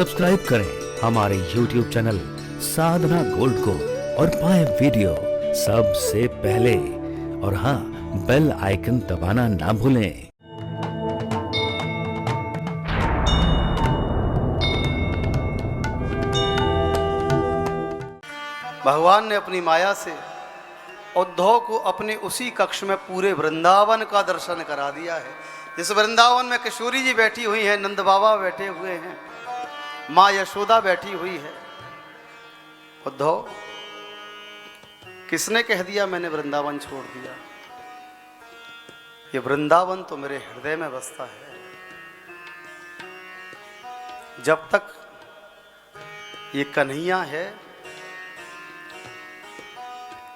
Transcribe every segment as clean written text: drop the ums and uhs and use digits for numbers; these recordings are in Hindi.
सब्सक्राइब करें हमारे YouTube चैनल साधना गोल्ड को और पाएं वीडियो सबसे पहले। और हाँ, बेल आइकन दबाना ना भूलें। भगवान ने अपनी माया से उद्धव को अपने उसी कक्ष में पूरे वृंदावन का दर्शन करा दिया है। जिस वृंदावन में किशोरी जी बैठी हुई हैं, नंद बाबा बैठे हुए हैं, माँ यशोदा बैठी हुई है। उद्धव, किसने कह दिया मैंने वृंदावन छोड़ दिया? ये वृंदावन तो मेरे हृदय में बसता है। जब तक ये कन्हैया है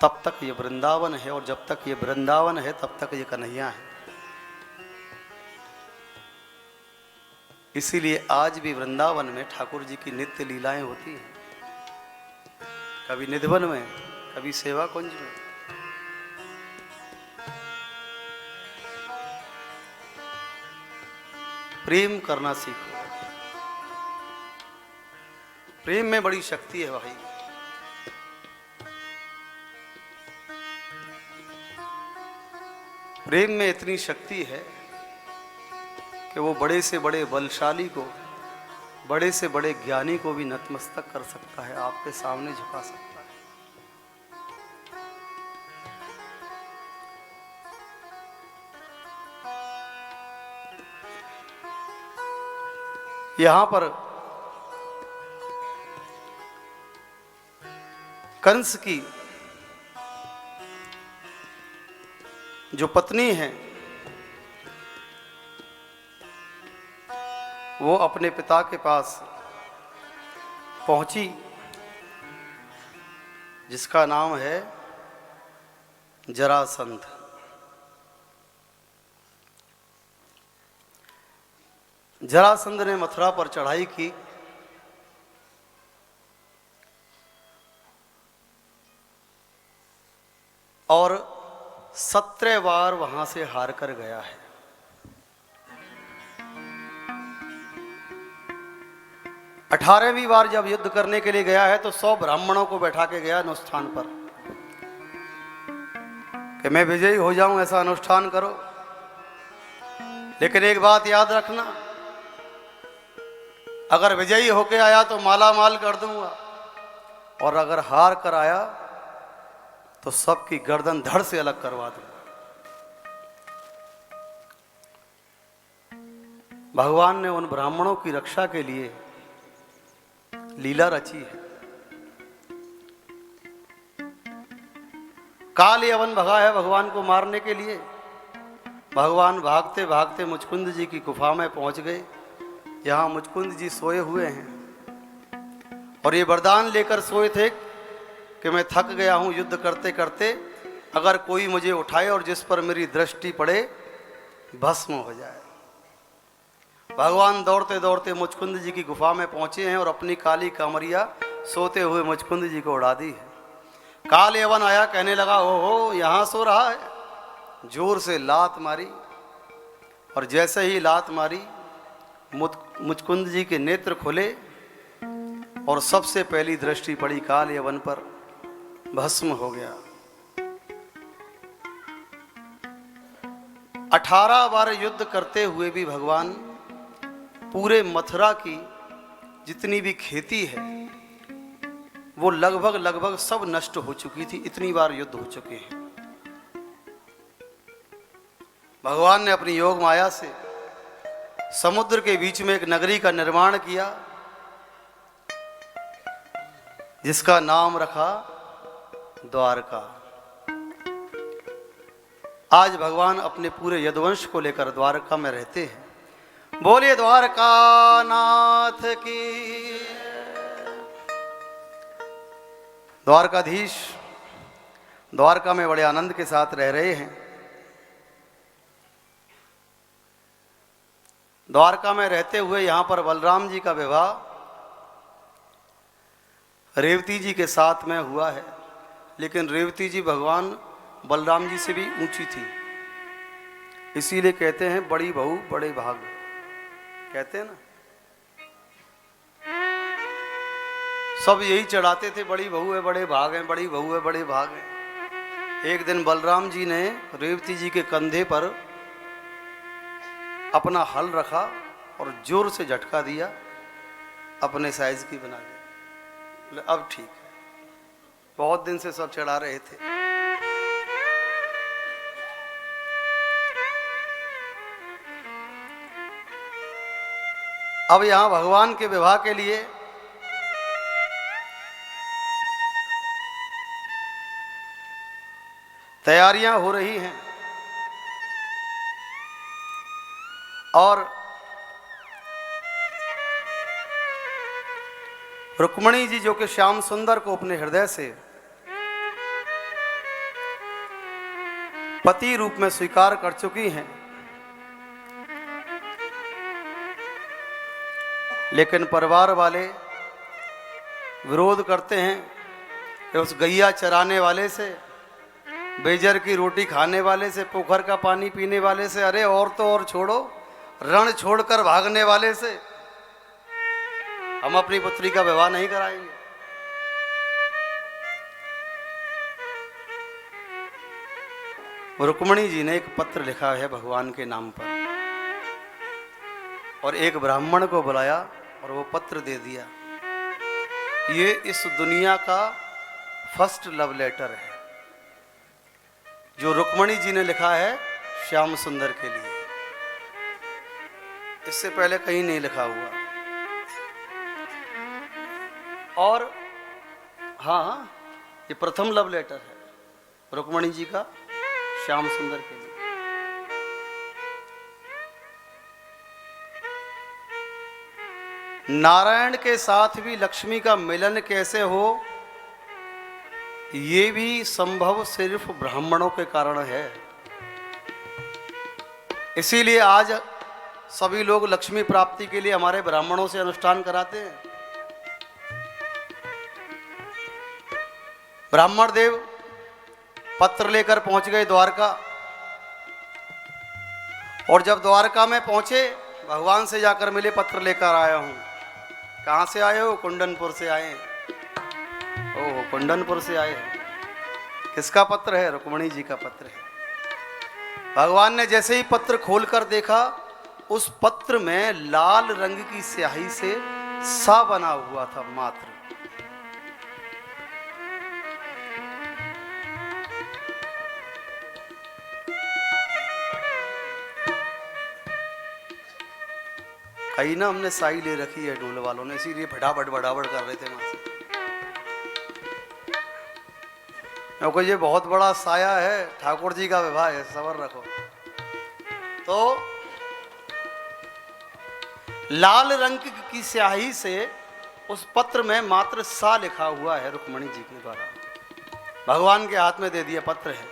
तब तक ये वृंदावन है, और जब तक ये वृंदावन है तब तक ये कन्हैया है। इसीलिए आज भी वृंदावन में ठाकुर जी की नित्य लीलाएं होती हैं, कभी निधिवन में, कभी सेवा कुंज में। प्रेम करना सीखो। प्रेम में बड़ी शक्ति है भाई। प्रेम में इतनी शक्ति है कि वो बड़े से बड़े बलशाली को, बड़े से बड़े ज्ञानी को भी नतमस्तक कर सकता है, आपके सामने झुका सकता है। यहां पर कंस की जो पत्नी है वो अपने पिता के पास पहुंची, जिसका नाम है जरासंध। जरासंध ने मथुरा पर चढ़ाई की और 17 बार वहां से हार कर गया है। 18वीं बार जब युद्ध करने के लिए गया है तो 100 ब्राह्मणों को बैठा के गया अनुष्ठान पर कि मैं विजयी हो जाऊं, ऐसा अनुष्ठान करो। लेकिन एक बात याद रखना, अगर विजयी होके आया तो माला माल कर दूंगा, और अगर हार कर आया तो सबकी गर्दन धड़ से अलग करवा दूंगा। भगवान ने उन ब्राह्मणों की रक्षा के लिए लीला रची है। काल यवन भगा है भगवान को मारने के लिए। भगवान भागते भागते मुचकुंद जी की गुफा में पहुंच गए। यहां मुचकुंद जी सोए हुए हैं और ये वरदान लेकर सोए थे कि मैं थक गया हूं युद्ध करते करते, अगर कोई मुझे उठाए और जिस पर मेरी दृष्टि पड़े भस्म हो जाए। भगवान दौड़ते दौड़ते मुचकुंद जी की गुफा में पहुंचे हैं और अपनी काली कामरिया सोते हुए मुचकुंद जी को उड़ा दी है। काल यवन आया, कहने लगा ओहो यहां सो रहा है। जोर से लात मारी और जैसे ही लात मारी मुचकुंद जी के नेत्र खुले और सबसे पहली दृष्टि पड़ी काल यवन पर, भस्म हो गया। 18 बार युद्ध करते हुए भी भगवान पूरे मथुरा की जितनी भी खेती है वो लगभग सब नष्ट हो चुकी थी। इतनी बार युद्ध हो चुके हैं। भगवान ने अपनी योग माया से समुद्र के बीच में एक नगरी का निर्माण किया, जिसका नाम रखा द्वारका। आज भगवान अपने पूरे यदुवंश को लेकर द्वारका में रहते हैं। बोलिए द्वारका नाथ की। द्वारकाधीश द्वारका में बड़े आनंद के साथ रह रहे हैं। द्वारका में रहते हुए यहां पर बलराम जी का विवाह रेवती जी के साथ में हुआ है, लेकिन रेवती जी भगवान बलराम जी से भी ऊंची थी। इसीलिए कहते हैं बड़ी बहू बड़े भाग, कहते हैं ना। सब यही चढ़ाते थे, बड़ी बहू है बड़े भाग हैं, बड़ी बहू है बड़े भाग हैं। एक दिन बलराम जी ने रेवती जी के कंधे पर अपना हल रखा और जोर से झटका दिया, अपने साइज की बना दी। बोले अब ठीक है, बहुत दिन से सब चढ़ा रहे थे। अब यहां भगवान के विवाह के लिए तैयारियां हो रही हैं और रुक्मणी जी जो कि श्याम सुंदर को अपने हृदय से पति रूप में स्वीकार कर चुकी हैं, लेकिन परिवार वाले विरोध करते हैं कि उस गैया चराने वाले से, बेजर की रोटी खाने वाले से, पोखर का पानी पीने वाले से, अरे और तो और छोड़ो, रण छोड़कर भागने वाले से हम अपनी पुत्री का विवाह नहीं कराएंगे। रुक्मणी जी ने एक पत्र लिखा है भगवान के नाम पर और एक ब्राह्मण को बुलाया और वो पत्र दे दिया। ये इस दुनिया का फर्स्ट लव लेटर है जो रुक्मणी जी ने लिखा है श्याम सुंदर के लिए। इससे पहले कहीं नहीं लिखा हुआ। और हाँ, ये प्रथम लव लेटर है रुक्मणी जी का श्याम सुंदर के लिए। नारायण के साथ भी लक्ष्मी का मिलन कैसे हो, ये भी संभव सिर्फ ब्राह्मणों के कारण है। इसीलिए आज सभी लोग लक्ष्मी प्राप्ति के लिए हमारे ब्राह्मणों से अनुष्ठान कराते हैं। ब्राह्मण देव पत्र लेकर पहुंच गए द्वारका, और जब द्वारका में पहुंचे भगवान से जाकर मिले, पत्र लेकर आया हूं। कहां से आए हो? कुंडनपुर से आए। ओह, कुंडनपुर से आए हैं। किसका पत्र है? रुक्मणी जी का पत्र है। भगवान ने जैसे ही पत्र खोलकर देखा, उस पत्र में लाल रंग की स्याही से सा बना हुआ था मात्र। कहीं ना हमने साई ले रखी है ढोल वालों ने, इसीलिए फटाफट बड़ाबड़ कर रहे थे वहां से। क्योंकि ये बहुत बड़ा साया है, ठाकुर जी का विवाह है, सबर रखो। तो लाल रंग की स्याही से उस पत्र में मात्र सा लिखा हुआ है रुक्मणी जी के द्वारा। भगवान के हाथ में दे दिया पत्र है,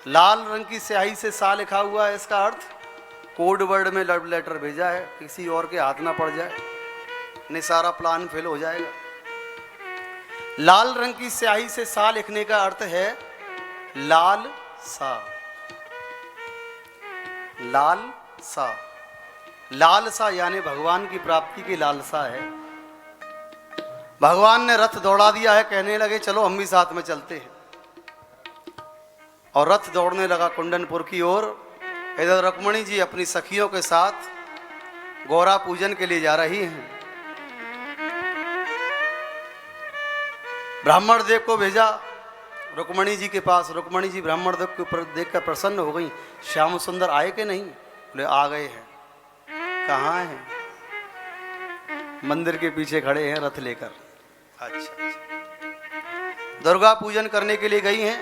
लाल रंग की स्याही से सा लिखा हुआ है। इसका अर्थ कोड वर्ड में लव लेटर भेजा है, किसी और के हाथ ना पड़ जाए, नहीं सारा प्लान फेल हो जाएगा। लाल रंग की स्याही से सा लिखने का अर्थ है लाल सा। लाल सा, लाल सा यानी भगवान की प्राप्ति की लालसा है। भगवान ने रथ दौड़ा दिया है, कहने लगे चलो हम भी साथ में चलते हैं। और रथ दौड़ने लगा कुंडनपुर की ओर। इधर रुक्मणी जी अपनी सखियों के साथ गौरा पूजन के लिए जा रही हैं। ब्राह्मण देव को भेजा रुक्मणी जी के पास। रुक्मणी जी ब्राह्मण देव के ऊपर देखकर प्रसन्न हो गई। श्याम सुंदर आए कि नहीं? बोले आ गए हैं। कहाँ हैं? मंदिर के पीछे खड़े हैं रथ लेकर। अच्छा, दुर्गा पूजन करने के लिए गई हैं।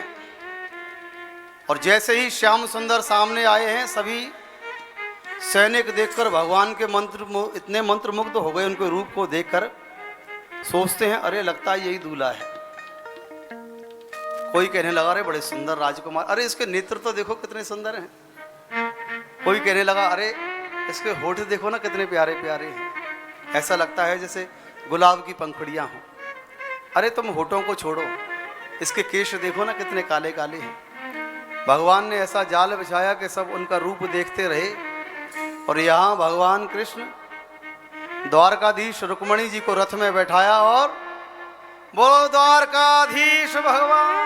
और जैसे ही श्याम सुंदर सामने आए हैं, सभी सैनिक देखकर भगवान के इतने मंत्रमुग्ध हो गए उनके रूप को देखकर। सोचते हैं अरे लगता है यही दूल्हा है। कोई कहने लगा अरे बड़े सुंदर राजकुमार, अरे इसके नेत्र तो देखो कितने सुंदर हैं। कोई कहने लगा अरे इसके होठ देखो ना कितने प्यारे प्यारे हैं, ऐसा लगता है जैसे गुलाब की पंखुड़ियां हों। अरे तुम होठों को छोड़ो, इसके केश देखो ना कितने काले काले हैं। भगवान ने ऐसा जाल बिछाया कि सब उनका रूप देखते रहे। और यहाँ भगवान कृष्ण द्वारकाधीश रुक्मणी जी को रथ में बैठाया और बोलो द्वारकाधीश भगवान